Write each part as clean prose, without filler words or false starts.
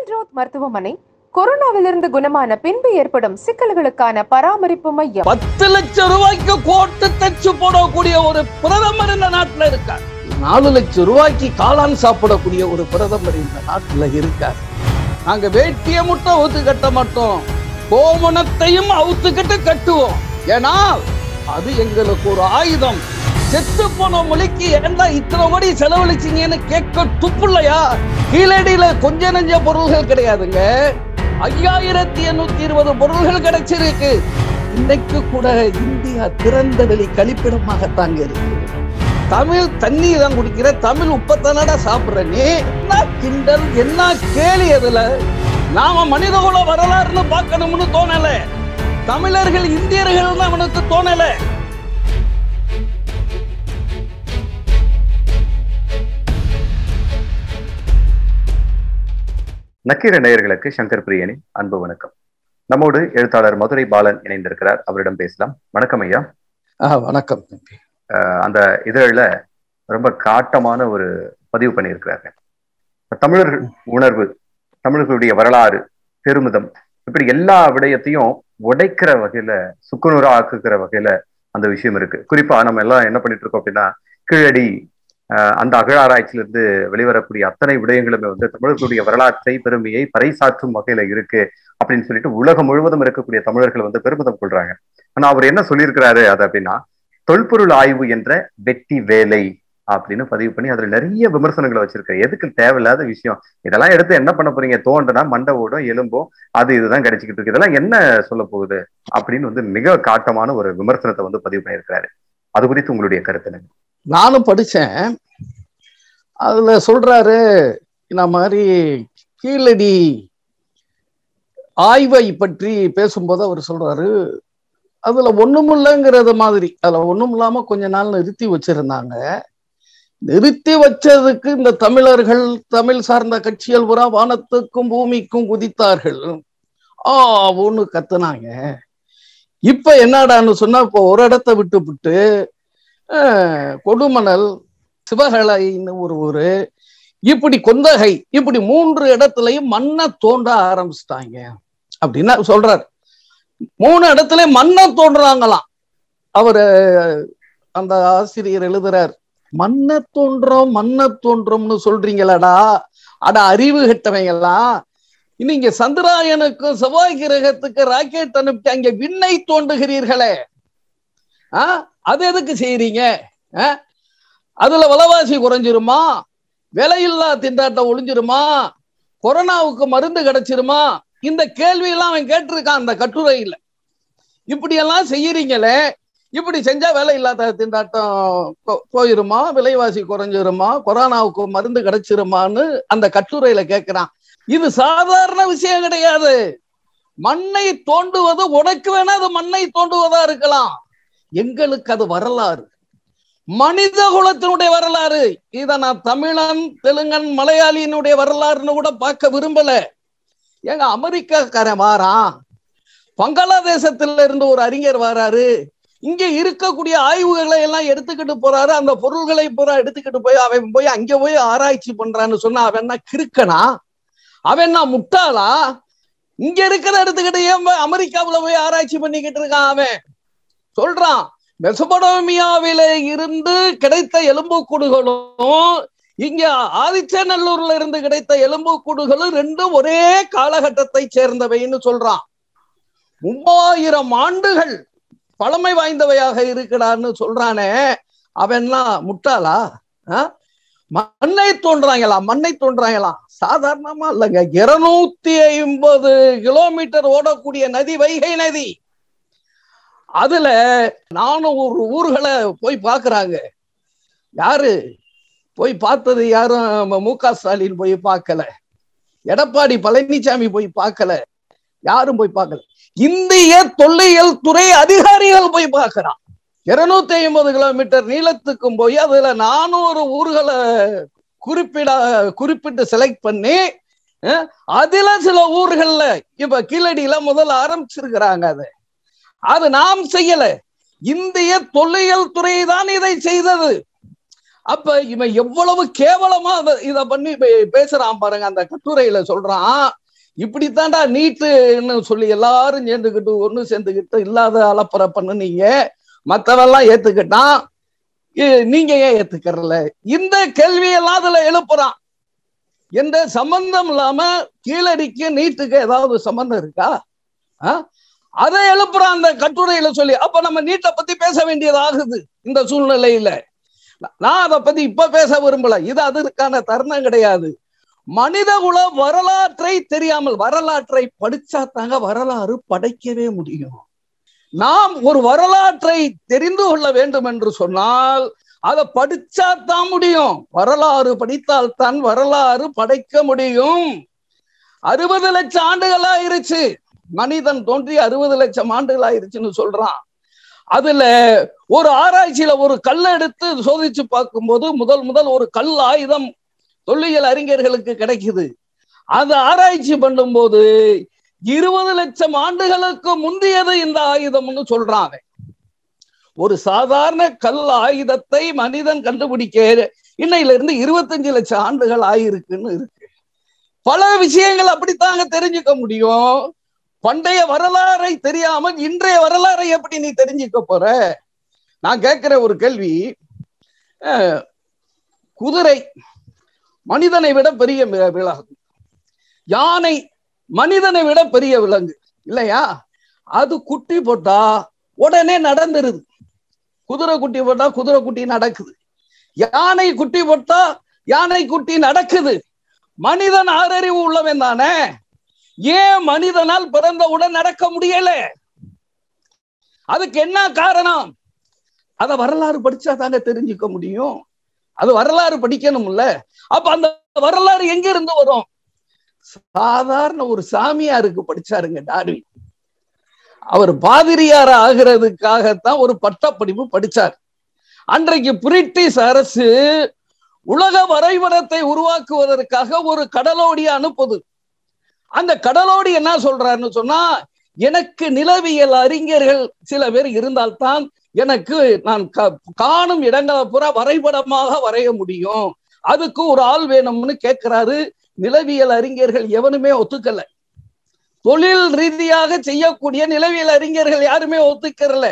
கிங்ரோத் மருத்துவமனை கொரோனாவிலிருந்து குணமான பின்பு ஏற்படும் சிக்கல்களுக்கான பராமரிப்பு மையம். 10 லட்சம் ரூபாய்க்கு கோட்டு தச்சு போடக்கூடிய ஒரு பிரதமர் இந்த நாட்டுல இருக்கார். 4 லட்சம் ரூபாய்க்கு காளான் சாப்பிடக்கூடிய ஒரு பிரதமர் இந்த நாட்டுல இருக்கார். நாங்க வேட்டிய முட்டை ஒத்து கட்ட மாட்டோம், கோமணத்தையும் அவுத்துக்கிட்டு கட்டுவோம். ஏன்னா அது எங்களுக்கு ஒரு ஆயுதம். செத்து போன மொழிக்கு ஏண்டா இத்தனை கோடி செலவழிச்சிங்கன்னு கேட்க துப்புள்ளையா? கீழடியில கொஞ்ச நெஞ்ச பொருள்கள் கிடையாதுங்க, 5820 பொருள்கள் கிடைச்சிருக்கு. இன்னைக்கு கூட இந்தியா திறந்த வெளி கழிப்பிடமாகத்தாங்க இருக்கு. தமிழ் தண்ணி தான் குடிக்கிற, தமிழ் உப்பத்தானடா சாப்பிடுற. நீ என்ன கிண்டல், என்ன கேலி? அதுல நாம மனிதகுல வரலாறுன்னு பார்க்கணும்னு தோணல, தமிழர்கள் இந்தியர்கள் அவனுக்கு தோணல. நக்கீரன் நேயர்களுக்கு சங்கர் பிரியனின் அன்பு வணக்கம். நம்மோடு எழுத்தாளர் மதுரை பாலன் இணைந்திருக்கிறார், அவரிடம் பேசலாம். வணக்கம் ஐயா. வணக்கம். அந்த இதழில் ரொம்ப காட்டமான ஒரு பதிவு பண்ணியிருக்கிறாங்க. தமிழர்கள் உணர்வு, தமிழர்களுடைய வரலாறு, பெருமிதம், இப்படி எல்லா விடயத்தையும் உடைக்கிற வகையில, சுக்குநூறா ஆக்குகிற வகையில அந்த விஷயம் இருக்கு. குறிப்பா நம்ம எல்லாம் என்ன பண்ணிட்டு இருக்கோம் அப்படின்னா, கீழடி அந்த அகழாராய்ச்சியிலிருந்து வெளிவரக்கூடிய அத்தனை விடயங்களுமே தமிழர்களுடைய வரலாற்றை, பெருமையை பறைசாற்றும் வகையில இருக்கு அப்படின்னு சொல்லிட்டு உலகம் முழுவதும் இருக்கக்கூடிய தமிழர்கள் பெருமிதம் கொள்றாங்க. ஆனா அவர் என்ன சொல்லியிருக்கிறாரு அது அப்படின்னா, தொல்பொருள் ஆய்வு என்ற வெட்டி வேலை அப்படின்னு பதிவு பண்ணி அதுல நிறைய விமர்சனங்களை வச்சிருக்காரு. எதுக்கு தேவையில்லாத விஷயம், இதெல்லாம் எடுத்து என்ன பண்ண போறீங்க? தோண்டனா மண்டை ஓடும், எலும்பும் அது இதுதான் கிடைச்சிக்கிட்டு இருக்கு, இதெல்லாம் என்ன சொல்ல போகுது அப்படின்னு மிக காட்டமான ஒரு விமர்சனத்தை பதிவு பண்ணியிருக்கிறாரு. அது குறித்து உங்களுடைய கருத்து என்ன? நானும் படிச்சேன். அதுல சொல்றாரு, இந்த மாதிரி கீழடி ஆய்வை பற்றி பேசும்போது அவர் சொல்றாரு, அதுல ஒண்ணுமில்லைங்கிறது மாதிரி, அதுல ஒண்ணும் இல்லாம கொஞ்ச நாள் நிறுத்தி வச்சிருந்தாங்க. நிறுத்தி வச்சதுக்கு இந்த தமிழர்கள், தமிழ் சார்ந்த கட்சிகள் பூரா வானத்துக்கும் பூமிக்கும் குதித்தார்கள், ஒண்ணு கத்துனாங்க. இப்ப என்னடான்னு சொன்னா, இப்போ ஒரு இடத்த விட்டு கொடுமணல், சிவகலைன்னு ஒரு ஊரு, இப்படி கொந்தகை, இப்படி 3 இடத்துலயும் மண்ணை தோண்ட ஆரம்பிச்சிட்டாங்க அப்படின்னா சொல்றாரு. 3 இடத்துலயும் மண்ணை தோன்றாங்களாம். அவரு அந்த ஆசிரியர் எழுதுறார், மண்ணை தோன்றோம்னு சொல்றீங்களாடா, அட அறிவு கெட்டவங்களா, நீங்க சந்திராயனுக்கும் செவ்வாய் கிரகத்துக்கு ராக்கெட் அனுப்பி அங்க விண்ணை தோண்டுகிறீர்களே, அது எதுக்கு செய்யறீங்க? அதுல விலைவாசி குறைஞ்சிருமா? விலையில்லா திண்டாட்டம் ஒழிஞ்சிருமா? கொரோனாவுக்கு மருந்து கிடைச்சிருமா? இந்த கேள்வி எல்லாம் அவன் கேட்டிருக்கான் அந்த கட்டுரையில. இப்படியெல்லாம் செய்யறீங்களே, இப்படி செஞ்சா வேலை இல்லாத திண்டாட்டம் போயிருமா, விலைவாசி குறைஞ்சிருமா, கொரோனாவுக்கு மருந்து கிடைச்சிருமான்னு அந்த கட்டுரையில கேட்கிறான். இது சாதாரண விஷயம் கிடையாது. மண்ணை தோண்டுவது, உனக்கு வேணா அது மண்ணை தோண்டுவதா இருக்கலாம், எங்களுக்கு அது வரலாறு, மனித குலத்தினுடைய வரலாறு. இதை நான் தமிழன், தெலுங்கன், மலையாளியினுடைய வரலாறுன்னு கூட பார்க்க விரும்பல. எங்க அமெரிக்காக்காரன் வாரான், பங்களாதேசத்துல இருந்து ஒரு அறிஞர் வராரு, இங்க இருக்கக்கூடிய ஆய்வுகளை எல்லாம் எடுத்துக்கிட்டு போறாரு, அந்த பொருள்களை பூரா எடுத்துக்கிட்டு போய் அவன் போய் அங்க போய் ஆராய்ச்சி பண்றான்னு சொன்னா அவன் என்ன கிறுக்கனா? அவன் என்ன முட்டாளா? இங்க இருக்கிற எடுத்துக்கிட்டு ஏன் அமெரிக்காவுல போய் ஆராய்ச்சி பண்ணிக்கிட்டு இருக்கான்? அவன் சொல்றான், மெசபடோமியாவில இருந்து கிடைத்த எலும்புக்கூடுகளும் இங்க ஆதிச்சநல்லூர்ல இருந்து கிடைத்த எலும்புக்கூடுகளும் ரெண்டும் ஒரே காலகட்டத்தை சேர்ந்தவைன்னு சொல்றான். 3000 ஆண்டுகள் பழமை வாய்ந்தவையாக இருக்கிறான்னு சொல்றானே, அவன்லாம் முட்டாளா? மண்ணை தோன்றாங்களாம். சாதாரணமா இல்லைங்க, 250 கிலோமீட்டர் ஓடக்கூடிய நதி வைகை நதி. அதுல 400 ஊர்களை போய் பாக்குறாங்க. யாரு போய் பார்த்தது? யாரும் மு.க. ஸ்டாலின் போய் பார்க்கல, எடப்பாடி பழனிசாமி போய் பார்க்கல, யாரும் போய் பார்க்கல. இந்திய தொல்லியல் துறை அதிகாரிகள் போய் பார்க்கிறான். 250 கிலோமீட்டர் நீளத்துக்கும் போய் அதுல 400 ஊர்களை குறிப்பிட்டு செலக்ட் பண்ணி, அதுல சில ஊர்கள்ல இப்ப கீழடியில முதல்ல ஆரம்பிச்சிருக்கிறாங்க. அது நாம் செய்யல, இந்திய தொல்லியல் துறை தான் இதை செய்தது. அப்ப இவன் எவ்வளவு கேவலமா இத பண்ணி பேசுறான் பாருங்க. அந்த கட்டுரையில சொல்றான், இப்படித்தான்டா நீட்டுன்னு சொல்லி எல்லாரும் சேர்ந்துக்கிட்டு ஒண்ணு சேர்ந்துக்கிட்டு இல்லாத அலப்பற பண்ணுனீங்க, மத்தவெல்லாம் ஏத்துக்கிட்டான், நீங்க ஏன் ஏத்துக்கறல? இந்த கேள்வியெல்லாம் அதுல எழுப்புறான். எந்த சம்பந்தம் இல்லாம கீழடிக்கு நீட்டுக்கு ஏதாவது சம்பந்தம் இருக்கா? அதை எழுப்புறான் அந்த கட்டுரையில சொல்லி. அப்ப நம்ம நீட்டை பத்தி பேச வேண்டியது ஆகுது இந்த சூழ்நிலையில. நான் அதை பத்தி இப்ப பேச விரும்பல, இது அதற்கான தருணம் கிடையாது. மனிதகுல வரலாற்றை தெரியாமல், வரலாற்றை படிச்சா தாங்க வரலாறு படைக்கவே முடியும். நாம் ஒரு வரலாற்றை தெரிந்து கொள்ள வேண்டும் என்று சொன்னால் அதை படிச்சா தான் முடியும். வரலாறு படித்தால் தான் வரலாறு படைக்க முடியும். 60 லட்சம் ஆண்டுகள் ஆயிருச்சு, மனிதன் தோன்றி 60 லட்சம் ஆண்டுகள் ஆயிருச்சுன்னு சொல்றான். அதுல ஒரு ஆராய்ச்சியில ஒரு கல்லை எடுத்து சோதிச்சு பார்க்கும்போது முதல் ஒரு கல் ஆயுதம் தொல்லியல் அறிஞர்களுக்கு கிடைக்குது. அது ஆராய்ச்சி பண்ணும்போது 20 லட்சம் ஆண்டுகளுக்கு முந்தியது இந்த ஆயுதம்னு சொல்றான். ஒரு சாதாரண கல் ஆயுதத்தை மனிதன் கண்டுபிடிக்க இன்னையில இருந்து 25 லட்சம் ஆண்டுகள் ஆயிருக்குன்னு இருக்கு. பல விஷயங்கள் அப்படித்தாங்க தெரிஞ்சுக்க முடியும். பண்டைய வரலாறை தெரியாமல் இன்றைய வரலாறை எப்படி நீ தெரிஞ்சுக்க போற? நான் கேட்கிற ஒரு கேள்வி, குதிரை மனிதனை விட பெரிய விலங்கு, யானை மனிதனை விட பெரிய விலங்கு இல்லையா? அது குட்டி போட்டா உடனே நடந்துருது. குதிரை குட்டி போட்டா குதிரை குட்டி நடக்குது, யானை குட்டி போட்டா யானை குட்டி நடக்குது. மனிதன் ஆறறிவு உள்ளவன் தானே, ஏன் மனிதனால் பிறந்தவுடன் நடக்க முடியல? அதுக்கு என்ன காரணம்? அத வரலாறு படிச்சா தாங்க தெரிஞ்சுக்க முடியும். அது வரலாறு படிக்கணும்ல. அப்ப அந்த வரலாறு எங்க இருந்து வரும்? சாதாரண ஒரு சாமியாருக்கு படிச்சாருங்க டார்வின். அவர் பாதிரியார ஆகிறதுக்காகத்தான் ஒரு பட்டப்படிப்பு படிச்சார். அன்றைக்கு பிரிட்டிஷ் அரசு உலக வரைபடத்தை உருவாக்குவதற்காக ஒரு கடலோடியை அனுப்புது. அந்த கடலோடி என்ன சொல்றாருன்னு சொன்னா, எனக்கு நிலவியல் அறிஞர்கள் சில பேர் இருந்தால்தான் எனக்கு நான் காணும் இடங்களை பூரா வரைபடமாக வரைய முடியும், அதுக்கு ஒரு ஆள் வேணும்னு கேட்கிறாரு. நிலவியல் அறிஞர்கள் எவனுமே ஒத்துக்கல. தொழில் ரீதியாக செய்யக்கூடிய நிலவியல் அறிஞர்கள் யாருமே ஒத்துக்கறல.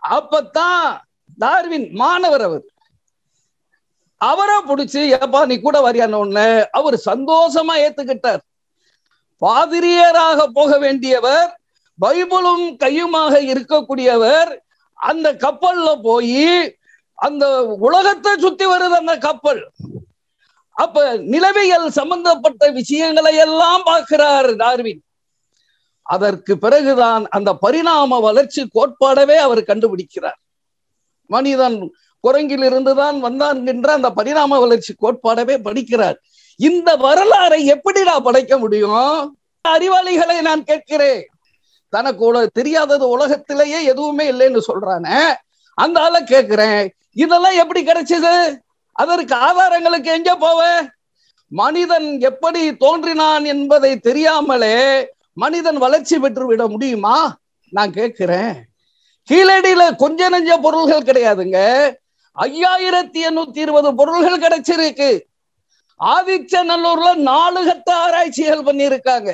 அப்பத்தான் டார்வின் மாணவர் அவரை பிடிச்சு, ஏப்பா நீ கூட வரியான அவர் சந்தோஷமா ஏத்துக்கிட்டார். பாதிரியராக போக வேண்டியவர், பைபிளும் கையுமாக இருக்கக்கூடியவர், அந்த கப்பல்ல போய் அந்த உலகத்தை சுத்தி வருது அந்த கப்பல். அப்ப நிலவியல் சம்பந்தப்பட்ட விஷயங்களை எல்லாம் பார்க்கிறார் டார்வின். அதற்கு பிறகுதான் அந்த பரிணாம வளர்ச்சி கோட்பாடவே அவர் கண்டுபிடிக்கிறார். மனிதன் குரங்கில் இருந்துதான் வந்தான் என்ற அந்த பரிணாம வளர்ச்சி கோட்பாடவே படிக்கிறார். இந்த வரலாறை எப்படி நான் படைக்க முடியும்? அறிவாளிகளை நான் கேட்கிறேன். தனக்கு தெரியாதது உலகத்திலேயே எதுவுமே இல்லைன்னு சொல்றானே, அந்த ஆளை கேட்கிறேன், இதெல்லாம் எப்படி கிடைச்சது? அதற்கு ஆதாரங்களுக்கு எங்க போவ? மனிதன் எப்படி தோன்றினான் என்பதை தெரியாமலே மனிதன் வளர்ச்சி பெற்று விட முடியுமா? நான் கேட்கிறேன். கீழடியில கொஞ்ச நெஞ்ச பொருள்கள் கிடையாதுங்க, 5820 பொருள்கள் கிடைச்சிருக்கு. ஆதிச்சநல்லூர்ல 4 கட்ட ஆராய்ச்சிகள் பண்ணியிருக்காங்க.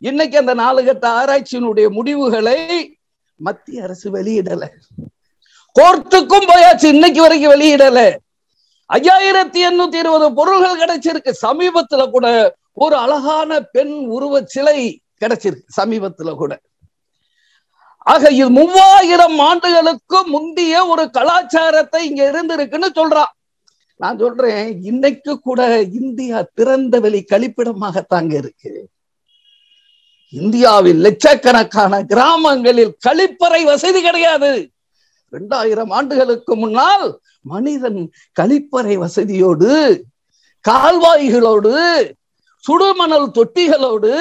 இன்னைக்கு அந்த 4 கட்ட ஆராய்ச்சியினுடைய முடிவுகளை மத்திய அரசு வெளியிடல, கோர்ட்டுக்கும் போயாச்சு, இன்னைக்கு வரைக்கும் வெளியிடல. 5820 பொருள்கள் கிடைச்சிருக்கு. சமீபத்துல கூட ஒரு அழகான பெண் உருவ சிலை கிடைச்சிருக்கு சமீபத்துல கூட. ஆக இது 3000 ஆண்டுகளுக்கு முந்தைய ஒரு கலாச்சாரத்தை இங்க இருந்திருக்குன்னு சொல்றான். நான் சொல்றேன், இன்னைக்கு கூட இந்தியா திறந்த வெளி கழிப்பிடமாகத்தாங்க இருக்கு. இந்தியாவில் லட்சக்கணக்கான கிராமங்களில் கழிப்பறை வசதி கிடையாது. 2000 ஆண்டுகளுக்கு முன்னால் மனிதன் கழிப்பறை வசதியோடு, கால்வாய்களோடு, சுடுமணல் தொட்டிகளோடு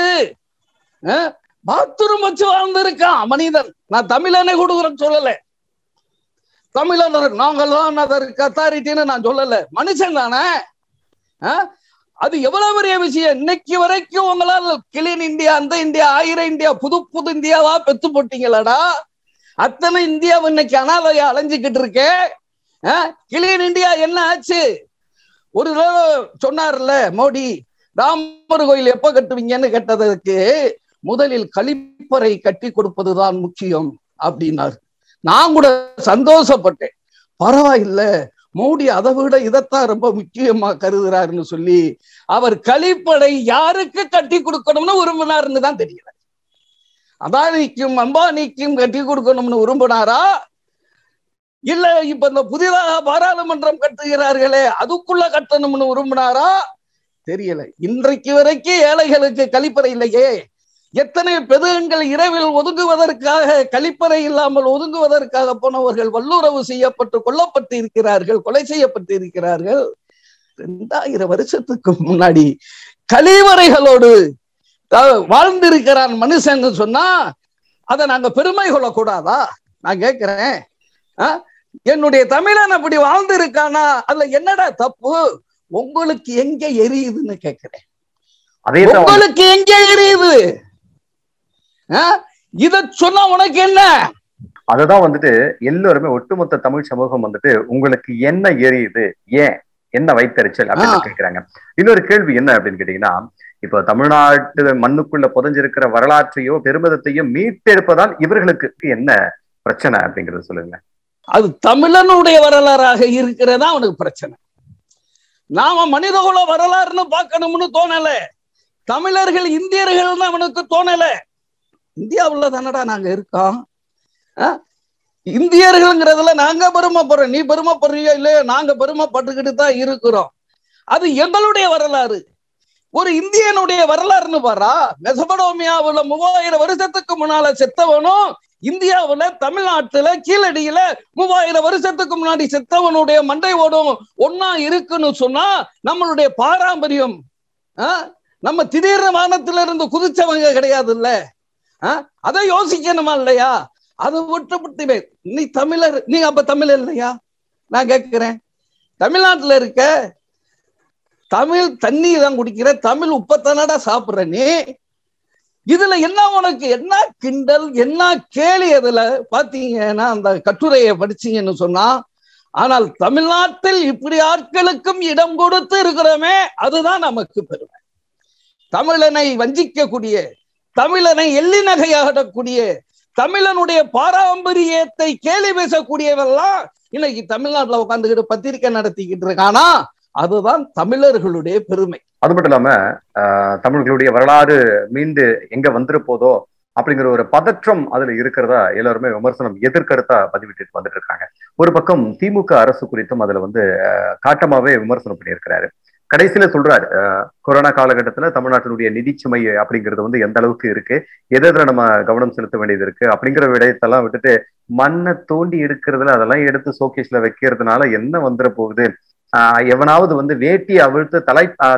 பாத்ரூம் வச்சு வாழ்ந்திருக்கான் மனிதன். நான் தமிழனை கொடுக்குற சொல்லல, தமிழர் நாங்கெல்லாம் அதற்கு அத்தாரிட்டின்னு நான் சொல்லல, மனுஷன் தானே. அது எவ்வளவு பெரிய விஷயம். இன்னைக்கு வரைக்கும் உங்களால் கிளீன் இந்தியா, அந்த இந்தியா, 1000 இந்தியா, புது புது இந்தியாவா பெத்து போட்டீங்களடா. அத்தனை இந்தியாவை இன்னைக்கு அனாதையா அலைஞ்சுக்கிட்டு இருக்கே. கிளீன் இந்தியா என்ன ஆச்சு? ஒரு தடவை சொன்னார்ல மோடி, ராமர் கோயில் எப்ப கட்டுவீங்கன்னு கேட்டதற்கு முதலில் கழிப்பறை கட்டி கொடுப்பதுதான் முக்கியம் அப்படின்னாரு. நான் கூட சந்தோஷப்பட்டேன். பரவாயில்ல, மோடி அதை விட இதைத்தான் ரொம்ப முக்கியமா கருதுறாருன்னு சொல்லி அவர் கழிப்பறை யாருக்கு கட்டி கொடுக்கணும்னு விரும்பினாருன்னு தான் தெரியல. அதானிக்கும் அம்பானிக்கும் கட்டி கொடுக்கணும்னு விரும்பினாரா, இல்ல இப்ப இந்த புதிதாக பாராளுமன்றம் கட்டுகிறார்களே அதுக்குள்ள கட்டணும்னு விரும்பினாரா தெரியல. இன்றைக்கு வரைக்கும் ஏழைகளுக்கு கழிப்பறை இல்லையே. எத்தனை பெதுகங்கள் இரவில் ஒதுங்குவதற்காக, கழிப்பறை இல்லாமல் ஒதுங்குவதற்காக போனவர்கள் வல்லுறவு செய்யப்பட்டு கொல்லப்பட்டு இருக்கிறார்கள், கொலை செய்யப்பட்டு இருக்கிறார்கள். 2000 வருஷத்துக்கு முன்னாடி கழிவறைகளோடு வாழ்ந்திருக்கிறான் மனுஷன் சொன்னா அதை நாங்க பெருமை கொள்ளக்கூடாதா? நான் கேட்கிறேன், என்னுடைய தமிழன் அப்படி வாழ்ந்திருக்கானா? அதுல என்னடா தப்பு? உங்களுக்கு எங்க எரியுதுன்னு கேட்கிறேன். உங்களுக்கு எங்க எரியுது? இத சொன்னா உனக்கு என்ன? அததான் வந்துட்டு எல்லாருமே ஒட்டுமொத்த தமிழ் சமூகம் வந்துட்டு உங்களுக்கு என்ன எரியுது, ஏன் என்ன வைத்தறிச்சல் அப்படின்னு கேட்கிறாங்க. இன்னொரு கேள்வி என்ன அப்படின்னு கேட்டீங்கன்னா, இப்ப தமிழ்நாட்டு மண்ணுக்குள்ள புதைஞ்சிருக்கிற வரலாற்றையோ பெருமிதத்தையும் மீட்டெடுப்பதால் இவர்களுக்கு என்ன பிரச்சனை அப்படிங்கறத சொல்லுங்க. அது தமிழனுடைய வரலாறாக இருக்கிறதா அவனுக்கு பிரச்சனை. நாம மனிதகுல வரலாறுன்னு பார்க்கணும்னு தோணல. தமிழர்கள் இந்தியர்கள் அவனுக்கு தோணல. இந்தியாவுல தானடா நாங்க இருக்கோம். இந்தியர்கள்ங்கிறதுல நாங்க பெருமைப்படுறோம். நீ பெருமைப்படுறியோ இல்லையோ, நாங்க பெருமைப்பட்டுக்கிட்டு தான் இருக்கிறோம். அது எங்களுடைய வரலாறு. ஒரு இந்தியனுடைய வரலாறுன்னு பாரா. மெசபடோமியாவுல 3000 வருஷத்துக்கு முன்னால செத்தவனும் இந்தியாவுல தமிழ்நாட்டுல கீழடியில 3000 வருஷத்துக்கு முன்னாடி செத்தவனுடைய மண்டை ஓடும் ஒன்னா இருக்குன்னு சொன்னா நம்மளுடைய பாரம்பரியம். நம்ம திடீர்னு வானத்துல இருந்து குதிச்சவங்க கிடையாது இல்ல. அதை யோசிக்கணுமா இல்லையா? அதை விட்டு நீ தமிழர், நீ அப்ப தமிழர் இல்லையா? நான் கேட்கிறேன், தமிழ்நாட்டுல இருக்க தமிழ் தண்ணி தான் குடிக்கிற, தமிழ் உப்பத்தானடா சாப்பிடுற நீ. இதுல என்ன உனக்கு என்ன கிண்டல், என்ன கேலி? அதுல பாத்தீங்கன்னா அந்த கட்டுரையை படிச்சீங்கன்னு சொன்னா, ஆனால் தமிழ்நாட்டில் இப்படி ஆட்களுக்கும் இடம் கொடுத்து இருக்கிறோமே, அதுதான் நமக்கு பெருமை. தமிழனை வஞ்சிக்கக்கூடிய, தமிழனை எள்ளி நகையாடக்கூடிய, தமிழனுடைய பாரம்பரியத்தை கேலி பேசக்கூடியவெல்லாம் இன்னைக்கு தமிழ்நாட்டுல உட்காந்துக்கிட்டு பத்திரிக்கை நடத்திக்கிட்டு இருக்கானா, அதுதான் தமிழர்களுடைய பெருமை. அது மட்டும் இல்லாம தமிழர்களுடைய வரலாறு மீண்டு எங்க வந்துரு போதோ அப்படிங்கிற ஒரு பதற்றம் அதுல இருக்கிறதா எல்லாருமே விமர்சனம் எதிர்கருத்தா பதிவிட்டு வந்துட்டு இருக்காங்க. ஒரு பக்கம் திமுக அரசு குறித்தும் அதுல காட்டமாவே விமர்சனம் பண்ணியிருக்கிறாரு. கடைசியில சொல்றாரு, கொரோனா காலகட்டத்துல தமிழ்நாட்டினுடைய நிதி சுமை அப்படிங்கிறது எந்த அளவுக்கு இருக்கு, எதிர நம்ம கவனம் செலுத்த வேண்டியது இருக்கு அப்படிங்கிற விடயத்தெல்லாம் விட்டுட்டு மண்ணை தோண்டி எடுக்கிறதுல அதெல்லாம் எடுத்து ஷோகேஸ்ல வைக்கிறதுனால என்ன வந்துட போகுது, எவனாவது வேட்டி அவிழ்த்து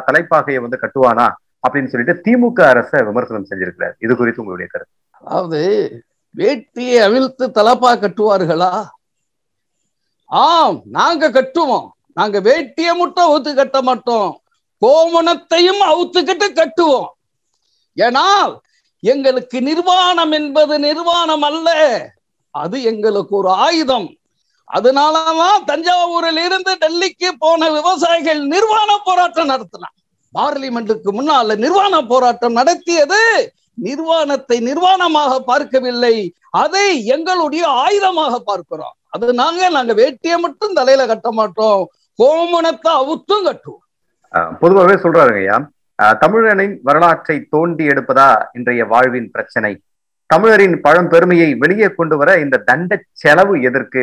தலைப்பாகையை கட்டுவானா அப்படின்னு சொல்லிட்டு திமுக அரசை விமர்சனம் செஞ்சிருக்கிறார். இது குறித்து உங்களுடைய கருத்து? அதாவது வேட்டியை அவிழ்த்து தலப்பா கட்டுவார்களா? ஆம், நாங்க கட்டுவோம். நாங்க வேட்டியை மட்டும் அவுத்து கட்ட மாட்டோம், கோமணத்தையும் அவுத்துக்கிட்டு கட்டுவோம். ஏனால் எங்களுக்கு நிர்வாணம் என்பது நிர்வாணம் அல்ல, அது எங்களுக்கு ஒரு ஆயுதம். அதனாலதான் தஞ்சாவூரில் இருந்து டெல்லிக்கு போன விவசாயிகள் நிர்வாண போராட்டம் நடத்தினார். பார்லிமெண்ட்டுக்கு முன்னால நிர்வாண போராட்டம் நடத்தியது நிர்வாணத்தை நிர்வாணமாக பார்க்கவில்லை, அதை எங்களுடைய ஆயுதமாக பார்க்கிறோம். அது நாங்க வேட்டியை மட்டும் தலையில கட்ட மாட்டோம், கோமணத்தை அவுத்தும் கட்டுவோம். பொதுவாகவே சொல்றாருங்க ஐயா, தமிழனின் வரலாற்றை தோண்டி எடுப்பதா இன்றைய வாழ்வின் பிரச்சனை, தமிழரின் பழம்பெருமையை வெளியே கொண்டு வர இந்த தண்ட செலவு எதற்கு,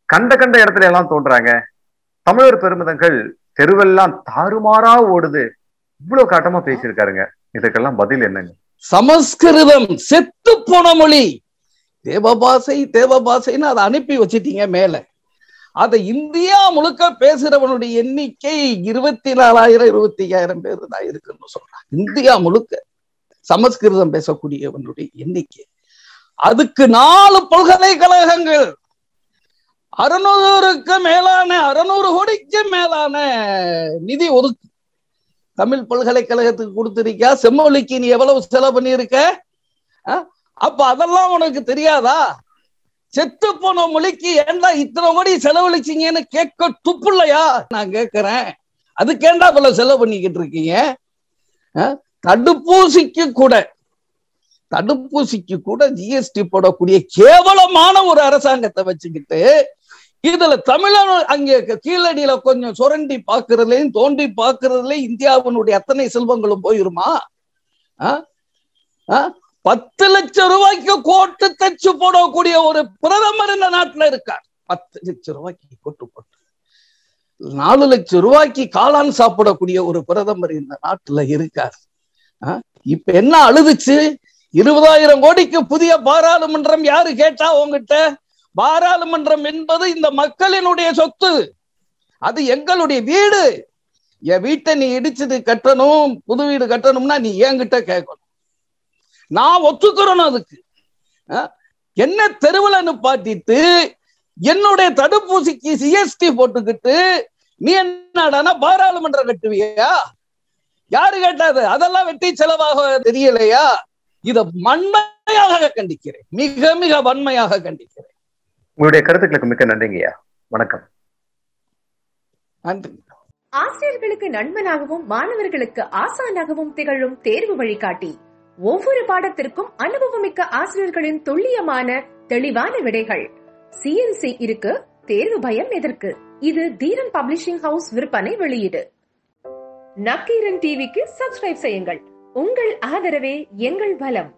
கண்ட இடத்துல எல்லாம் தோன்றாங்க, தமிழர் பெருமிதங்கள் தெருவெல்லாம் தாறுமாறா ஓடுது, இவ்வளவு காட்டமா பேசியிருக்காருங்க. இதுக்கெல்லாம் பதில் என்னங்க? சமஸ்கிருதம் செத்து போன மொழி. தேவபாசைன்னு அதை அனுப்பி வச்சிட்டீங்க மேல. அதை இந்தியா முழுக்க பேசுறவனுடைய எண்ணிக்கை 24,000 25,000 பேர் தான் இருக்குன்னு சொல்றாங்க. இந்தியா முழுக்க சமஸ்கிருதம் பேசக்கூடியவனுடைய எண்ணிக்கை. அதுக்கு 4 பல்கலைக்கழகங்கள் 600 கோடிக்கு மேலான நிதி ஒதுக்கு தமிழ் பல்கலைக்கழகத்துக்கு கொடுத்திருக்கா. செம்மொழிக்கு நீ எவ்வளவு செலவு பண்ணியிருக்க? அப்ப அதெல்லாம் உனக்கு தெரியாதா? செத்து போன மொழிக்கு ஏண்டா இத்தனை கோடி செலவழிச்சீங்கன்னு கேட்க துப்புலையா நான் கேட்கிறேன். அதுக்கேண்டா போல செலவு பண்ணிக்கிட்டு இருக்கீங்க? தடுப்பூசிக்கு கூட ஜிஎஸ்டி போடக்கூடிய கேவலமான ஒரு அரசாங்கத்தை வச்சுக்கிட்டு இதுல தமிழர் அங்கே கீழடியில கொஞ்சம் சுரண்டி பாக்குறதுலயும் தோண்டி பாக்குறதுலயும் இந்தியாவினுடைய அத்தனை செல்வங்களும் போயிருமா? 10 லட்சம் ரூபாய்க்கு கோட்டு தச்சு போடக்கூடிய ஒரு பிரதமர் இந்த நாட்டுல இருக்கார். 10 லட்சம் ரூபாய்க்கு கோட்டு போட்டு 4 லட்சம் ரூபாய்க்கு காளான் சாப்பிடக்கூடிய ஒரு பிரதமர் இந்த நாட்டுல இருக்கார். இப்ப என்ன அழுதுச்சு? 20,000 கோடிக்கு புதிய பாராளுமன்றம் யாரு கேட்டா உங்ககிட்ட? பாராளுமன்றம் என்பது இந்த மக்களினுடைய சொத்து, அது எங்களுடைய வீடு. என் வீட்டை நீ இடிச்சது கட்டணும், புது வீடு கட்டணும்னா நீ என்கிட்ட கேட்கணும், நான் ஒத்துக்கிறோம். அதுக்கு என்ன தெருவில் நிப்பாட்டிட்டு என்னுடைய தடுப்பூசிக்கு ஜிஎஸ்டி போட்டுக்கிட்டு நீ என்னடானா பாராளுமன்றம் கட்டுவியா? யாரு கேட்டாது? அதெல்லாம் வெட்டி செலவாக தெரியலையா? இத வன்மையாக கண்டிக்கிறேன், மிக மிக வன்மையாக கண்டிக்கிறேன். உங்களுடைய கருத்துக்களுக்கு மிக்க நன்றிங்கய்யா. வணக்கம். நன்றி. ஆசிரியர்களுக்கு நண்பனாகவும் மாணவர்களுக்கு ஆசானாகவும் திகழும் தேர்வு வழிகாட்டி. ஒவ்வொரு பாடத்திற்கும் அனுபவமிக்க ஆசிரியர்களின் துல்லியமான தெளிவான விடைகள். சிஎன்சி இருக்கு, தேர்வு பயம் எதற்கு? இது தீரன் பப்ளிஷிங் ஹவுஸ் விற்பனை வெளியீடு. நக்கீரன் டிவிக்கு சப்ஸ்கிரைப் செய்யுங்கள். உங்கள் ஆதரவே எங்கள் பலம்.